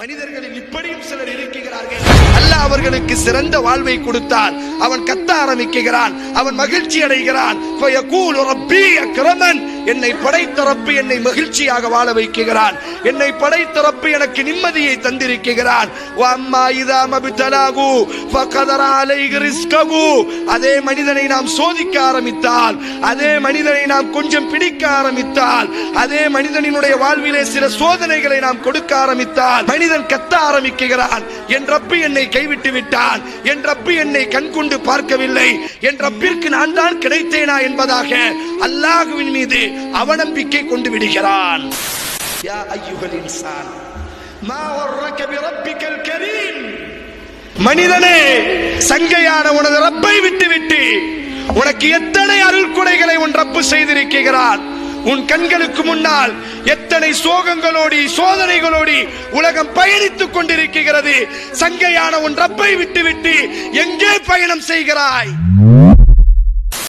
மனிதர்களில் இப்படியும் சிலர் இருக்கிறார்கள். அல்லாஹ் அவர்களுக்கு சிறந்த வாழ்வை கொடுத்தால் அவன் கத்த ஆரம்பிக்கிறான், அவன் மகிழ்ச்சி அடைகிறான். என்னை படைத்த ரப்பு என்னை மகிழ்ச்சியாக வாழ வைக்கிறான், என்னை படைத்த ரப்பு எனக்கு நிம்மதியை தந்திருக்கிறான். அதே மனிதனை நாம் சோதிக்க ஆரம்பித்தால், அதே மனிதனை நாம் கொஞ்சம் பிடிக்க ஆரம்பித்தால், அதே மனிதனுடைய வாழ்விலே சில சோதனைகளை நாம் கொடுக்க ஆரம்பித்தால் மனிதன் கத்த ஆரம்பிக்கிறான், என் ரப்பு என்னை கைவிட்டு விட்டான், என் ரப்பு என்னை கண்கொண்டு பார்க்கவில்லை, என் ரப்பிற்கு நான் தான் கிடைத்தேனா என்பதாக அல்லாஹ்வின் மீது அவநம்பிக்கை கொண்டு விடுகிறான். யா அய்யுஹல் இன்சான் மா வர்ரக பிரப்பிக்கல் கரீம், மனிதனே சங்கையான உனது ரப்பை விட்டுவிட்டு உனக்கு எத்தனை அருள் கொடைகளை உன் ரப்பு செய்திருக்கிறான். உன் கண்களுக்கு முன்னால் எத்தனை சோகங்களோடு சோதனைகளோடு உலகம் பயணித்துக் கொண்டிருக்கிறது. சங்கையான உன் ரப்பை விட்டுவிட்டு எங்கே பயணம் செய்கிறாய்?